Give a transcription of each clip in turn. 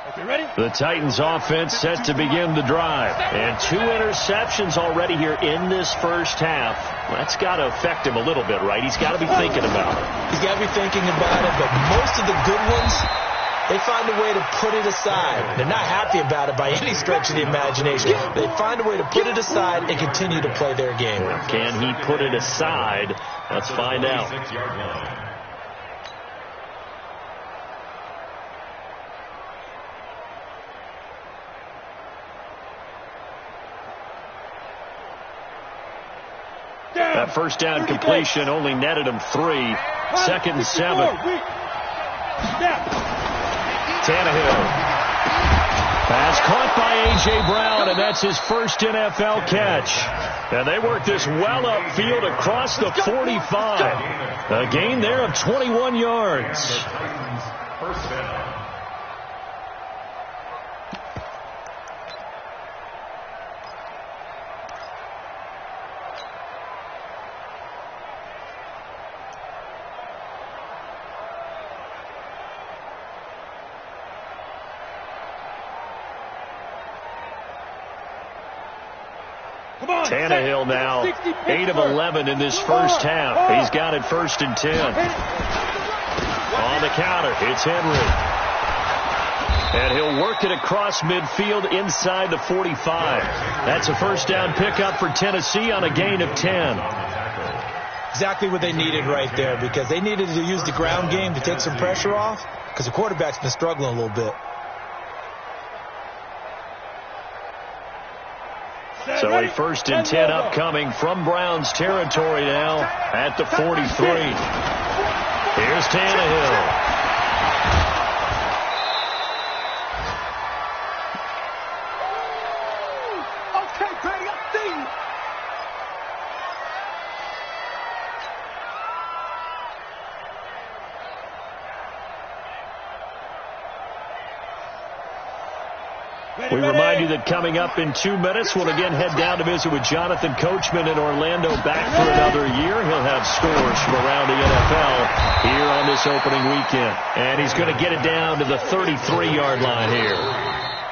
The Titans offense set to begin the drive. And 2 interceptions already here in this first half. That's got to affect him a little bit, right? He's got to be thinking about it. He's got to be thinking about it, but most of the good ones, they find a way to put it aside. They're not happy about it by any stretch of the imagination. They find a way to put it aside and continue to play their game. Can he put it aside? Let's find out. That first down completion only netted him 3. 2nd and 7. Tannehill. Pass caught by A.J. Brown, and that's his first NFL catch. And they work this well upfield across the 45. A gain there of 21 yards. First down. Tannehill now 8 of 11 in this first half. He's got it 1st and 10. On the counter, it's Henry. And he'll work it across midfield inside the 45. That's a first down pickup for Tennessee on a gain of 10. Exactly what they needed right there, because they needed to use the ground game to take some pressure off, because the quarterback's been struggling a little bit. So a 1st and 10 upcoming from Browns territory now at the 43. Here's Tannehill. We remind you that coming up in 2 minutes, we'll again head down to visit with Jonathan Coachman in Orlando, back for another year. He'll have scores from around the NFL here on this opening weekend. And he's going to get it down to the 33-yard line here.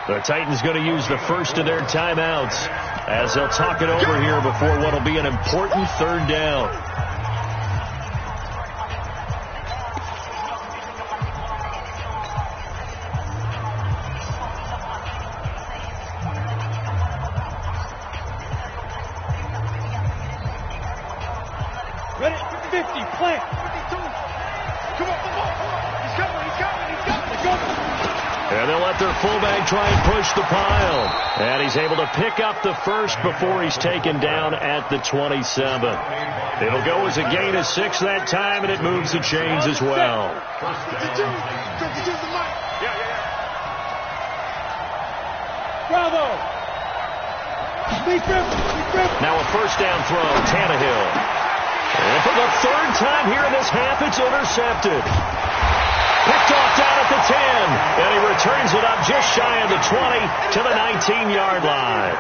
The Titans going to use the first of their timeouts as they'll talk it over here before what will be an important 3rd down. Fullback try and push the pile. And he's able to pick up the first before he's taken down at the 27. It'll go as a gain of 6 that time, and it moves the chains as well. Bravo. Now a first down throw, Tannehill. And for the 3rd time here in this half, it's intercepted. Picked off down at the 10, and he returns it up just shy of the 20 to the 19-yard line.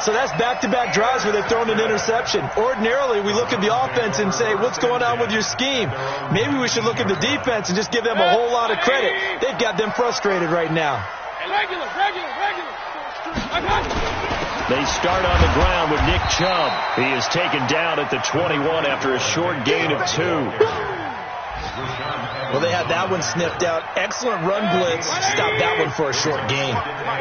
So that's back-to-back drives where they've thrown an interception. Ordinarily, we look at the offense and say, what's going on with your scheme? Maybe we should look at the defense and just give them a whole lot of credit. They've got them frustrated right now. Regular. They start on the ground with Nick Chubb. He is taken down at the 21 after a short gain of 2. Well, they had that one sniffed out. Excellent run blitz. Stop that one for a short gain.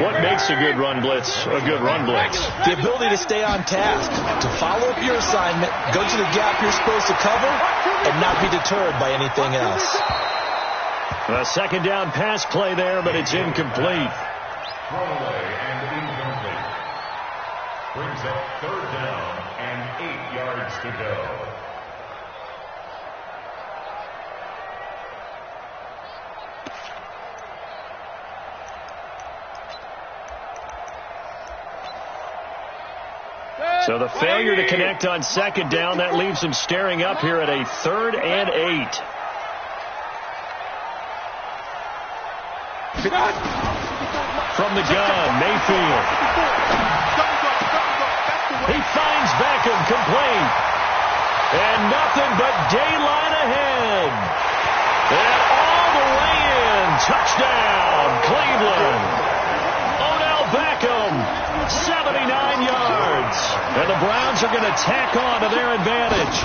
What makes a good run blitz a good run blitz? The ability to stay on task, to follow up your assignment, go to the gap you're supposed to cover, and not be deterred by anything else. A 2nd down pass play there, but it's incomplete. Throwaway and incomplete. Brings up 3rd down and 8 yards to go. So the failure to connect on 2nd down, that leaves them staring up here at a 3rd and 8. From the gun, Mayfield. He finds Beckham complete. And nothing but daylight ahead. And all the way in touchdown, Cleveland. Odell Beckham, 79 yards. And the Browns are going to tack on to their advantage.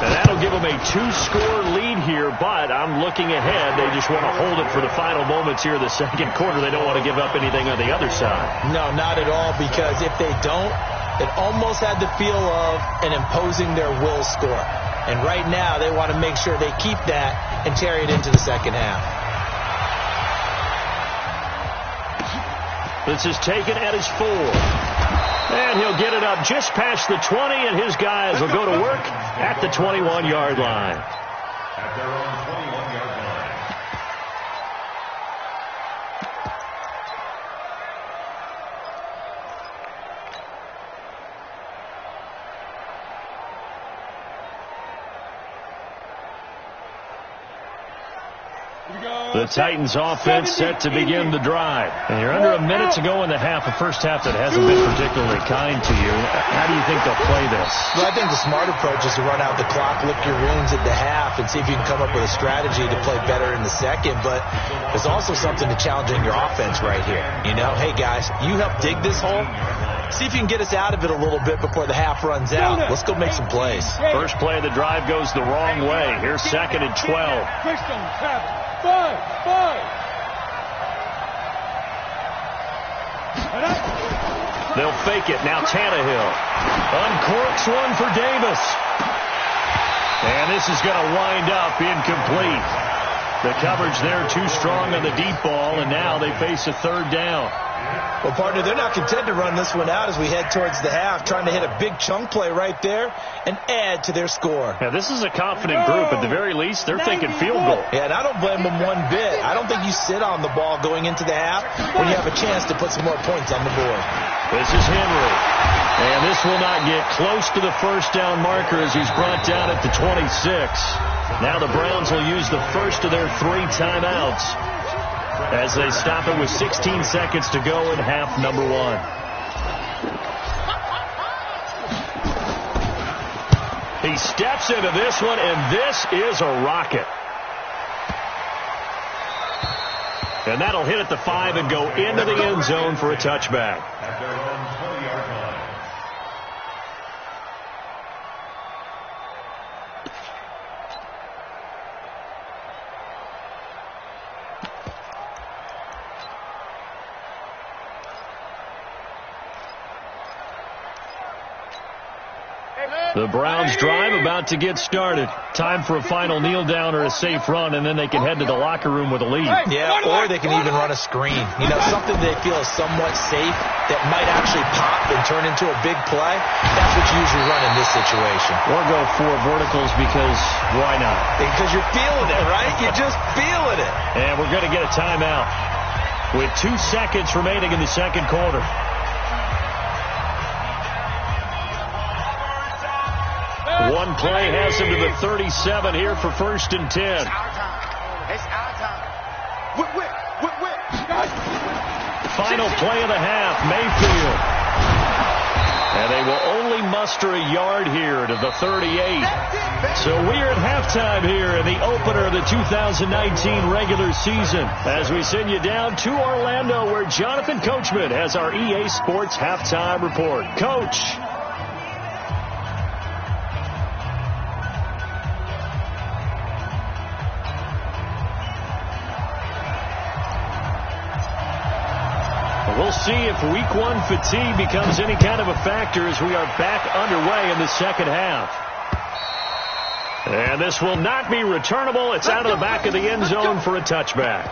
And that'll give them a 2-score lead here, but I'm looking ahead. They just want to hold it for the final moments here in the second quarter. They don't want to give up anything on the other side. No, not at all, because if they don't, it almost had the feel of an imposing their will score. And right now, they want to make sure they keep that and carry it into the second half. This is taken at his 4. And he'll get it up just past the 20, and his guys will go to work at the 21-yard line. At their own 21-yard line. The Titans offense set to begin the drive. And you're under a minute to go in the half, a first half that hasn't been particularly kind to you. How do you think they'll play this? Well, I think the smart approach is to run out the clock, lick your wounds at the half, and see if you can come up with a strategy to play better in the second. But there's also something to challenging your offense right here. You know, hey, guys, you help dig this hole. See if you can get us out of it a little bit before the half runs out. Let's go make some plays. First play of the drive goes the wrong way. Here's 2nd and 12. They'll fake it. Now Tannehill uncorks one for Davis. And this is going to wind up incomplete. The coverage there too strong on the deep ball, and now they face a 3rd down. Well, partner, they're not content to run this one out as we head towards the half, trying to hit a big chunk play right there and add to their score. Now, this is a confident group. At the very least, they're thinking field goal. Yeah, and I don't blame them one bit. I don't think you sit on the ball going into the half when you have a chance to put some more points on the board. This is Henry. And this will not get close to the first down marker as he's brought down at the 26. Now the Browns will use the first of their 3 timeouts as they stop it with 16 seconds to go in half number 1. He steps into this one, and this is a rocket. And that'll hit at the 5 and go into the end zone for a touchback. At their own 20-yard line. The Browns drive about to get started. Time for a final kneel down or a safe run, and then they can head to the locker room with a lead. Yeah, or they can even run a screen. You know, something they feel is somewhat safe that might actually pop and turn into a big play. That's what you usually run in this situation. Or go 4 verticals because why not? Because you're feeling it, right? You're just feeling it. And we're going to get a timeout with 2 seconds remaining in the second quarter. One play has him to the 37 here for 1st and 10. It's our time. Final play of the half, Mayfield. And they will only muster a yard here to the 38. So we're at halftime here in the opener of the 2019 regular season as we send you down to Orlando where Jonathan Coachman has our EA Sports halftime report. Coach. We'll see if week 1 fatigue becomes any kind of a factor as we are back underway in the second half. And this will not be returnable. It's out of the back of the end zone for a touchback.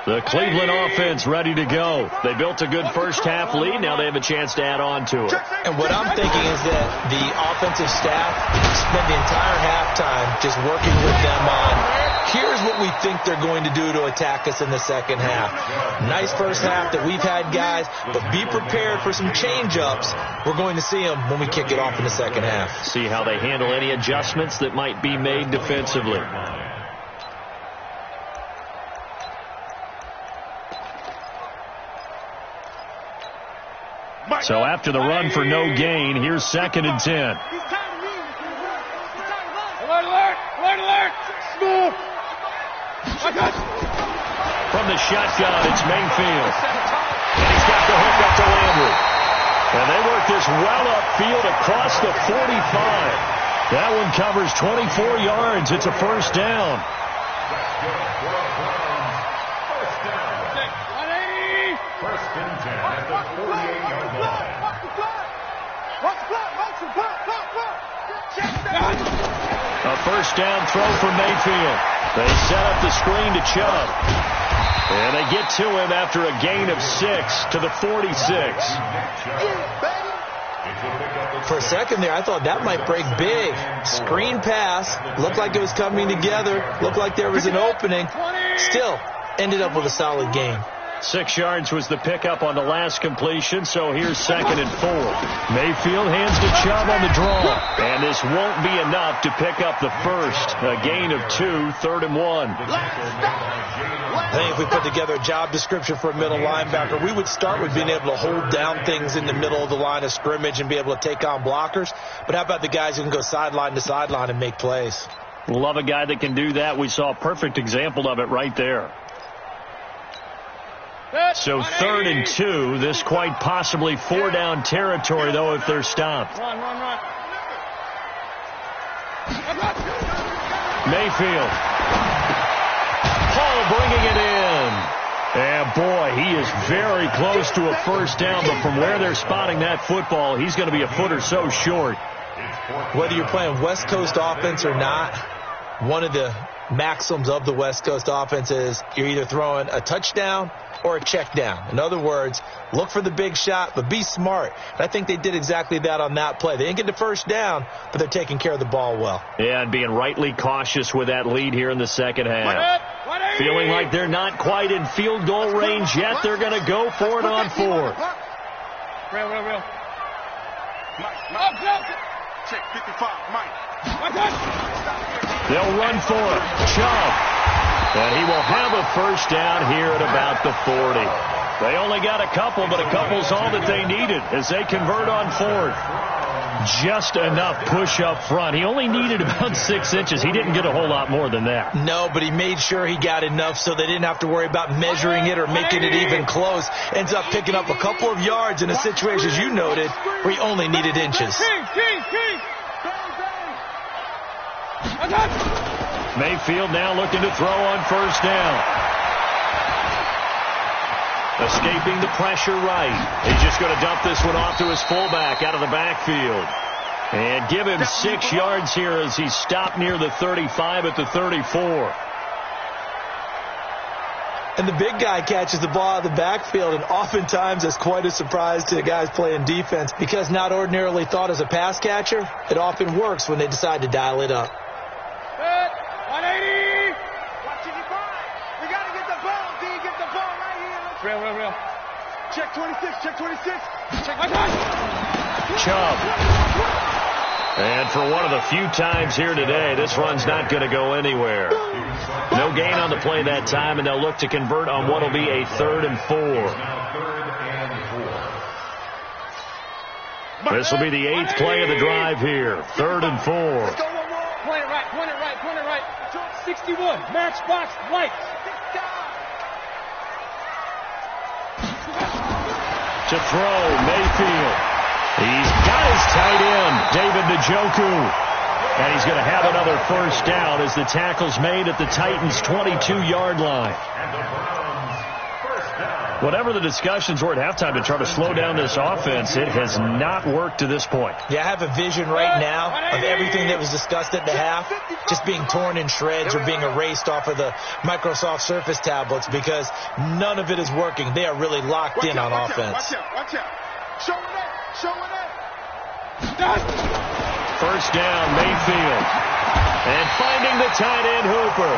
The Cleveland offense ready to go. They built a good first half lead. Now they have a chance to add on to it. And what I'm thinking is that the offensive staff spent the entire halftime just working with them on, here's what we think think they're going to do to attack us in the second half. Nice first half that we've had, guys, but be prepared for some change-ups. We're going to see them when we kick it off in the second half. See how they handle any adjustments that might be made defensively. So after the run for no gain, here's 2nd and 10. Alert, alert, alert, alert. Smooth. From the shotgun, it's Mayfield. And he's got the hook up to Landry. And they work this well upfield across the 45. That one covers 24 yards. It's a first down. First and 10 at the 48-yard line. A first down throw for Mayfield. They set up the screen to Chubb. And they get to him after a gain of 6 to the 46. For a second there, I thought that might break big. Screen pass. Looked like it was coming together. Looked like there was an opening. Still, ended up with a solid gain. 6 yards was the pickup on the last completion, so here's 2nd and 4. Mayfield hands to Chubb on the draw. And this won't be enough to pick up the first. A gain of 2, 3rd and 1. I think if we put together a job description for a middle linebacker, we would start with being able to hold down things in the middle of the line of scrimmage and be able to take on blockers. But how about the guys who can go sideline to sideline and make plays? Love a guy that can do that. We saw a perfect example of it right there. So 3rd and 2. This quite possibly 4-down territory, though, if they're stopped. Run. Mayfield. Hall bringing it in. And, boy, he is very close to a first down, but from where they're spotting that football, he's going to be a foot or so short. Whether you're playing West Coast offense or not, one of the maxims of the West Coast offense is you're either throwing a touchdown or a check down. In other words, look for the big shot, but be smart. And I think they did exactly that on that play. They didn't get the first down, but they're taking care of the ball well. Yeah, and being rightly cautious with that lead here in the second half. Feeling like they're not quite in field goal range yet. They're going to go for it on 4th. Real. Check 55, Mike. They'll run for it. Chubb. And he will have a first down here at about the 40. They only got a couple, but a couple's all that they needed as they convert on 4th. Just enough push up front. He only needed about 6 inches. He didn't get a whole lot more than that. No, but he made sure he got enough so they didn't have to worry about measuring it or making it even close. Ends up picking up a couple of yards in a situation, as you noted, where he only needed inches. Mayfield now looking to throw on first down. Escaping the pressure right. He's just going to dump this one off to his fullback out of the backfield. And give him 6 yards here as he stopped near the 35 at the 34. And the big guy catches the ball out of the backfield, and oftentimes it's quite a surprise to the guys playing defense because not ordinarily thought as a pass catcher, it often works when they decide to dial it up. 180. Watch it, we got to get the ball, D. Get the ball right here. Real. Check 26. Check. Chubb. And for one of the few times here today, this run's not going to go anywhere. No gain on the play that time, and they'll look to convert on what will be a 3rd and 4. This will be the 8th play of the drive here. 3rd and 4. Let's go one more. Point it right. 61. Matchbox light. To throw, Mayfield. He's got his tight end, David Njoku. And he's going to have another first down as the tackle's made at the Titans' 22-yard line. Whatever the discussions were at halftime to try to slow down this offense, it has not worked to this point. Yeah, I have a vision right now of everything that was discussed at the half just being torn in shreds or being erased off of the Microsoft Surface tablets because none of it is working. They are really locked in on offense. Watch out. Show it up. First down, Mayfield. And finding the tight end, Hooper.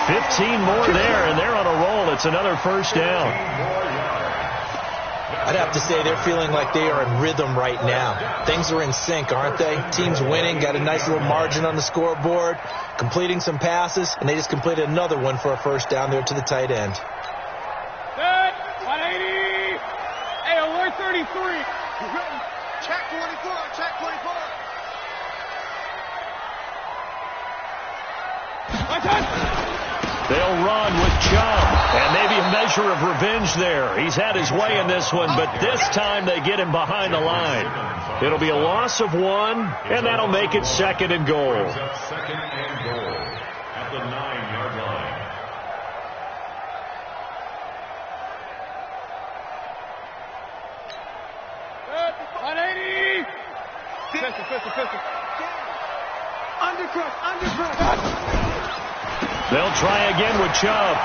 15 more there, and they're on a roll. It's another first down. I'd have to say they're feeling like they are in rhythm right now. Things are in sync, aren't they? Team's winning, got a nice little margin on the scoreboard, completing some passes, and they just completed another one for a first down there to the tight end. Set, 180. Hey, alert 33. Check 24, check 24. They'll run with Chubb, and maybe a measure of revenge there. He's had his way in this one, but this time they get him behind the line. It'll be a loss of 1, and that'll make it 2nd and goal. Second and goal at the 9-yard line. Set, 180. Pistol. Undercrush. They'll try again with Chubb.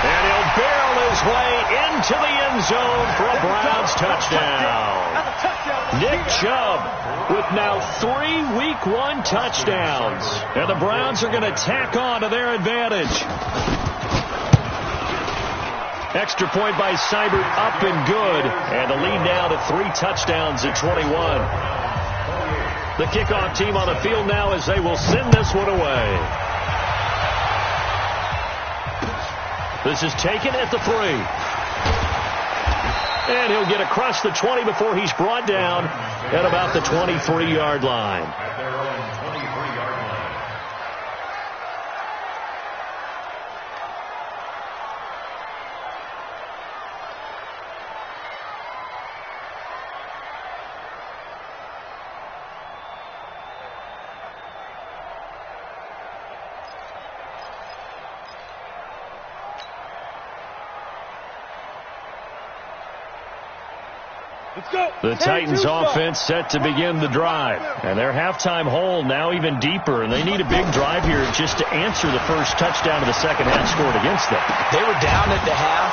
And he'll barrel his way into the end zone for a Browns touchdown. Nick Chubb with now 3 Week 1 touchdowns. And the Browns are going to tack on to their advantage. Extra point by Seibert up and good. And the lead now to 3 touchdowns at 21. The kickoff team on the field now as they will send this one away. This is taken at the 3. And he'll get across the 20 before he's brought down at about the 23-yard line. At their own 23-yard line. The Titans offense set to begin the drive. And their halftime hole now even deeper. And they need a big drive here just to answer the first touchdown of the second half scored against them. They were down at the half.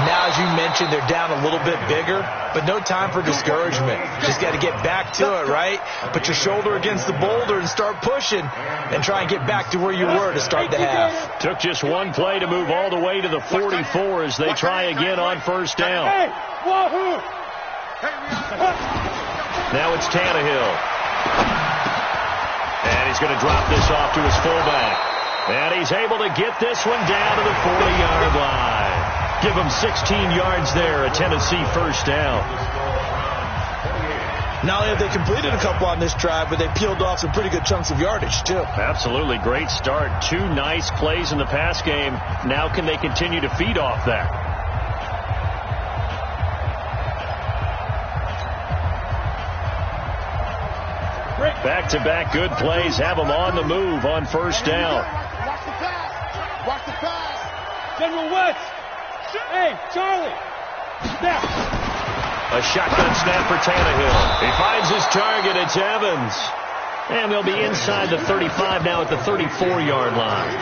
Now, as you mentioned, they're down a little bit bigger. But no time for discouragement. Just got to get back to it, right? Put your shoulder against the boulder and start pushing. And try and get back to where you were to start the half. Took just one play to move all the way to the 44 as they try again on first down. Hey, wahoo! Now it's Tannehill. And he's going to drop this off to his fullback. And he's able to get this one down to the 40-yard line. Give him 16 yards there, a Tennessee first down. Not only have they completed a couple on this drive, but they peeled off some pretty good chunks of yardage, too. Absolutely. Great start. 2 nice plays in the pass game. Now can they continue to feed off that? Back-to-back good plays have them on the move on first down. Watch the pass. General West. Hey, Charlie. Snap. A shotgun snap for Tannehill. He finds his target. It's Evans. And they'll be inside the 35 now at the 34-yard line.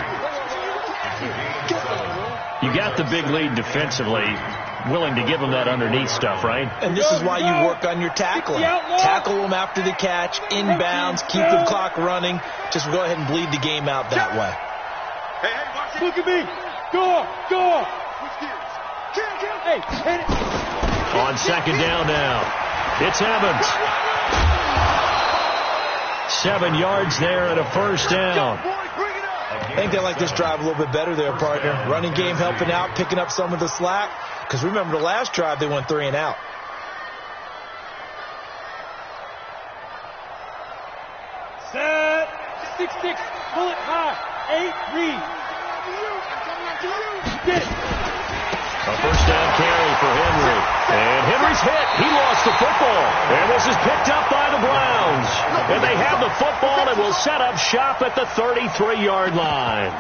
You got the big lead defensively. Willing to give them that underneath stuff, right? And this is why you work on your tackling. Tackle them after the catch, inbounds, keep the clock running. Just go ahead and bleed the game out that way. Hey, look at me. Go. Hey, hit it. On second down now. It's Evans. 7 yards there and a first down. I think they like this drive a little bit better there, partner. Running game helping out, picking up some of the slack. Because remember, the last drive, they went 3 and out. Set. 6-6. Pull it high. 8 read. Get it. A first down carry for Henry. And Henry's hit. He lost the football. And this is picked up by the Browns. And they have the football and will set up shop at the 33-yard line.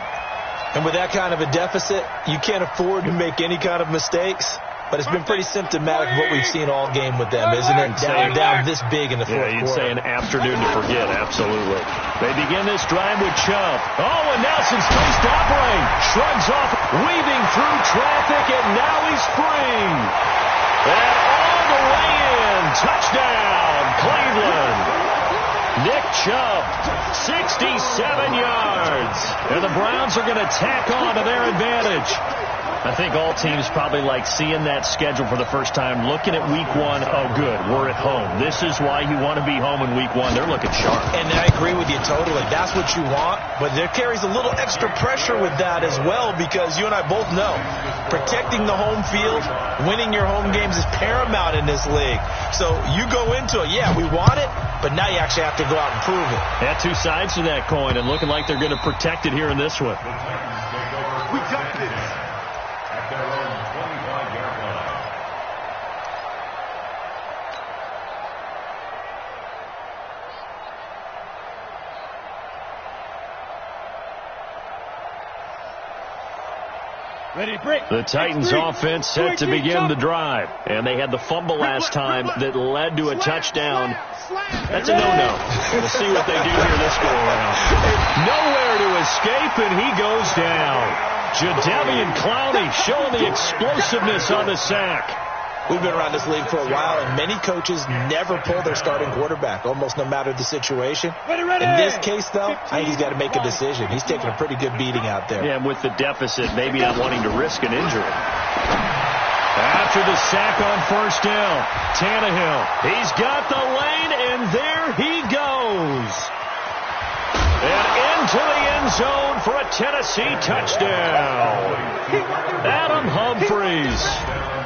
And with that kind of a deficit, you can't afford to make any kind of mistakes. But it's been pretty symptomatic of what we've seen all game with them, isn't it? Down this big in the fourth quarter. Yeah, you'd say an afternoon to forget, absolutely. They begin this drive with Chubb. Oh, and Nelson's placed to operate. Shrugs off, weaving through traffic, and now he's free. And all the way in. Touchdown, Cleveland. Nick Chubb, 67 yards. And the Browns are going to tack on to their advantage. I think all teams probably like seeing that schedule for the first time, looking at week one. Oh, good, we're at home. This is why you want to be home in week one. They're looking sharp. And I agree with you totally. That's what you want. But there carries a little extra pressure with that as well, because you and I both know protecting the home field, winning your home games is paramount in this league. So you go into it, yeah, we want it, but now you actually have to go out and prove it. Yeah, two sides to that coin, and looking like they're going to protect it here in this one. We got this. At their own 25-yard line. Ready, break. The Titans offense set to begin the drive. And they had the fumble last time that led to a touchdown. That's a no-no. We'll see what they do here this go around. Nowhere to escape, and he goes down. Jadeveon Clowney showing the explosiveness on the sack. We've been around this league for a while, and many coaches never pull their starting quarterback, almost no matter the situation. In this case, though, I think he's got to make a decision. He's taking a pretty good beating out there. Yeah, and with the deficit, maybe not wanting to risk an injury. After the sack on first down, Tannehill, he's got the lane, and there he goes. And into the end zone for a Tennessee touchdown. Adam Humphries,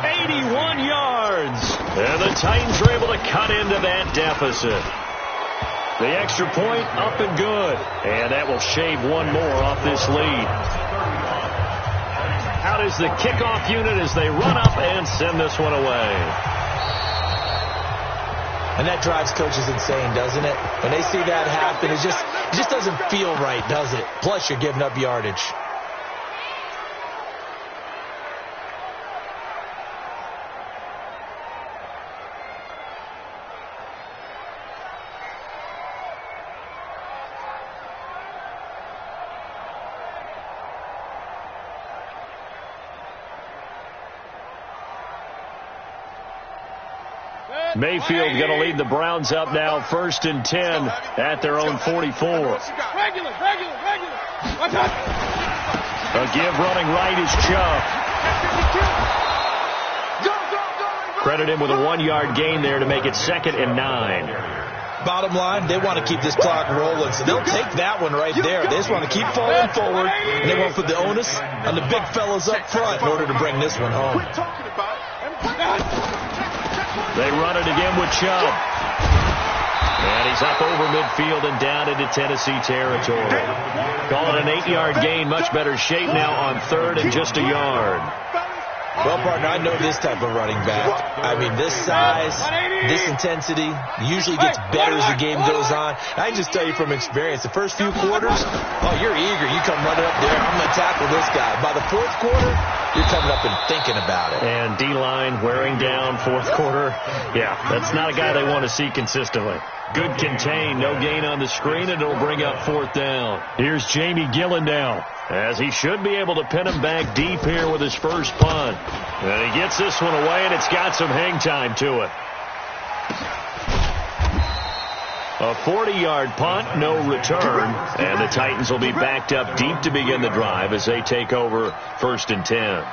81 yards. And the Titans are able to cut into that deficit. The extra point up and good. And that will shave one more off this lead. Out is the kickoff unit as they run up and send this one away. And that drives coaches insane, doesn't it? When they see that happen, it just doesn't feel right, does it? Plus, you're giving up yardage. Mayfield going to lead the Browns up now, 1st and 10 at their own 44. Regular. A give running right is Chubb. Credit him with a 1-yard gain there to make it 2nd and 9. Bottom line, they want to keep this clock rolling, so they'll take that one right there. They just want to keep falling forward, and they want to put the onus on the big fellas up front in order to bring this one home. They run it again with Chubb. And he's up over midfield and down into Tennessee territory. Call it an 8-yard gain. Much better shape now on 3rd and just a yard. Well, partner, I know this type of running back. I mean, this size, this intensity usually gets better as the game goes on. I can just tell you from experience, the first few quarters, oh, you're eager. You come running up there, I'm going to tackle this guy. By the 4th quarter, you're coming up and thinking about it. And D-line wearing down 4th quarter. Yeah, that's not a guy they want to see consistently. Good contain, no gain on the screen, and it'll bring up 4th down. Here's Jamie Gillen as he should be able to pin him back deep here with his first punt. And he gets this one away, and it's got some hang time to it. A 40-yard punt, no return, and the Titans will be backed up deep to begin the drive as they take over 1st and 10.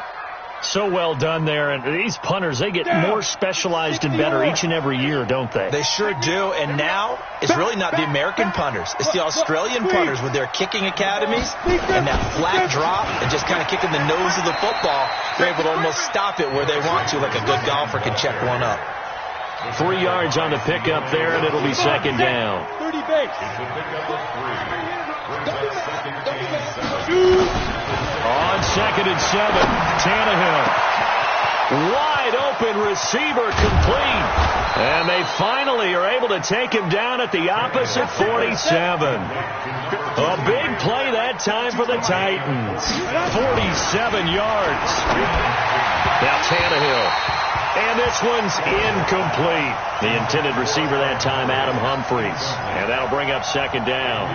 So well done there, and these punters, they get more specialized and better each and every year, don't they? They sure do, and now it's really not the American punters. It's the Australian punters with their kicking academies and that flat drop and just kind of kicking the nose of the football. They're able to almost stop it where they want to, like a good golfer can check one up. 3 yards on the pickup there, and it'll be 2nd down. 30 base. On 2nd and 7, Tannehill. Wide open receiver complete. And they finally are able to take him down at the opposite 47. A big play that time for the Titans. 47 yards. Now Tannehill. And this one's incomplete. The intended receiver that time, Adam Humphries. And that'll bring up 2nd down.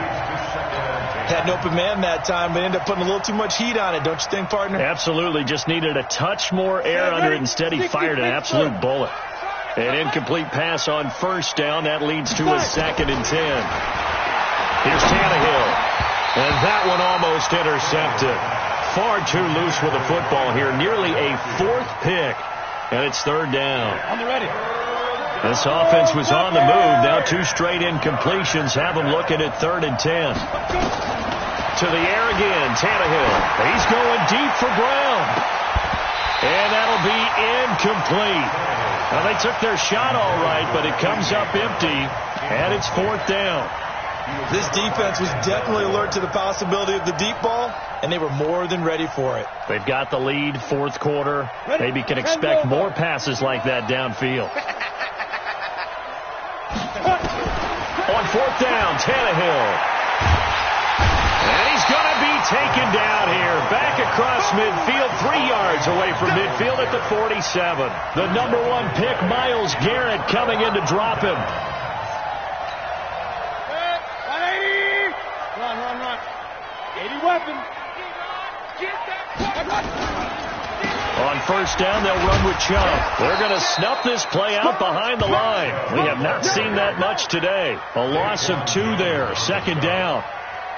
Had an open man that time, but ended up putting a little too much heat on it, don't you think, partner? Absolutely. Just needed a touch more air under it. Instead, he fired an absolute bullet. An incomplete pass on first down. That leads to a 2nd and 10. Here's Tannehill. And that one almost intercepted. Far too loose with the football here. Nearly a 4th pick. And it's 3rd down. On the ready. This offense was on the move. Now 2 straight incompletions have them looking at 3rd and 10. To the air again, Tannehill. He's going deep for Brown. And that'll be incomplete. Now, they took their shot all right, but it comes up empty, and it's 4th down. This defense was definitely alert to the possibility of the deep ball, and they were more than ready for it. They've got the lead, 4th quarter. Maybe can expect more passes like that downfield. On 4th down, Tannehill. And he's going to be taken down here. Back across midfield, 3 yards away from midfield at the 47. The number 1 pick, Myles Garrett, coming in to drop him. 180. Run. 80 weapon. On first down, they'll run with Chubb. They're going to snuff this play out behind the line. We have not seen that much today. A loss of 2 there, 2nd down.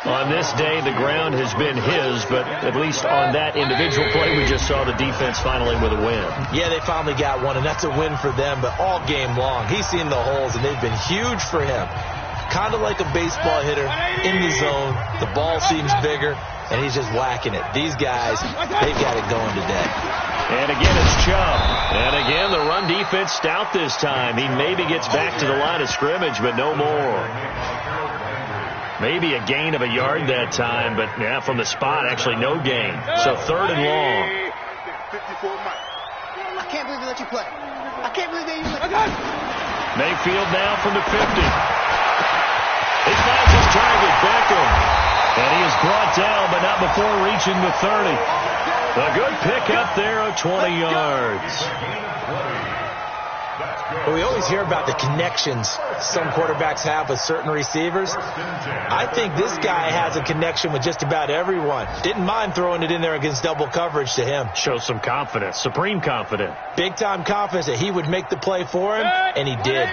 On this day, the ground has been his, but at least on that individual play, we just saw the defense finally with a win. Yeah, they finally got one, and that's a win for them, but all game long, he's seen the holes, and they've been huge for him. Kind of like a baseball hitter in the zone. The ball seems bigger, and he's just whacking it. These guys, they've got it going today. And again, it's Chubb. And again, the run defense stout this time. He maybe gets back to the line of scrimmage, but no more. Maybe a gain of a yard that time, but yeah, from the spot, actually no gain. So 3rd and long. I can't believe they let you play. I can't believe they even let you. Mayfield now from the 50. He finds his target, Beckham. And he is brought down, but not before reaching the 30. A good pickup there of 20 yards. Well, we always hear about the connections some quarterbacks have with certain receivers. I think this guy has a connection with just about everyone. Didn't mind throwing it in there against double coverage to him. Shows some confidence, supreme confidence. Big-time confidence that he would make the play for him, and he did.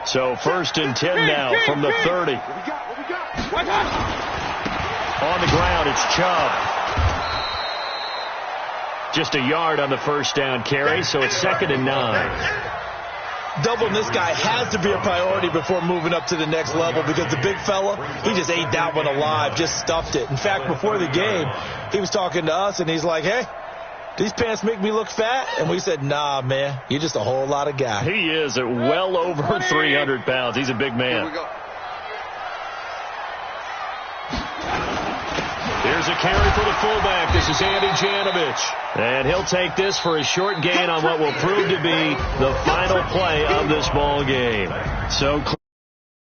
So 1st and 10 now from the 30. On the ground, it's Chubb. Just a yard on the first down carry, so it's 2nd and 9. Doubling this guy has to be a priority before moving up to the next level because the big fella, he just ate that one alive, just stuffed it. In fact, before the game, he was talking to us, and he's like, hey, these pants make me look fat? And we said, nah, man, you're just a whole lot of guy. He is at well over 300 pounds. He's a big man. Here's a carry for the fullback. This is Andy Janovich. And he'll take this for a short gain on what will prove to be the final play of this ball game. So